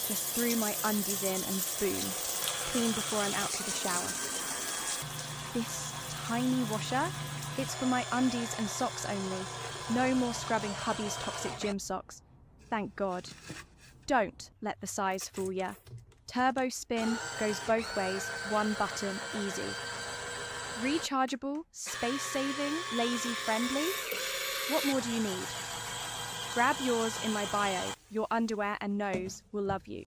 Just threw my undies in and boom, clean before I'm out to the shower. This tiny washer, it's for my undies and socks only. No more scrubbing hubby's toxic gym socks. Thank God. Don't let the size fool ya. Turbo Spin goes both ways, one button, easy. Rechargeable, space-saving, lazy-friendly. What more do you need? Grab yours in my bio. Your underwear and nose will love you.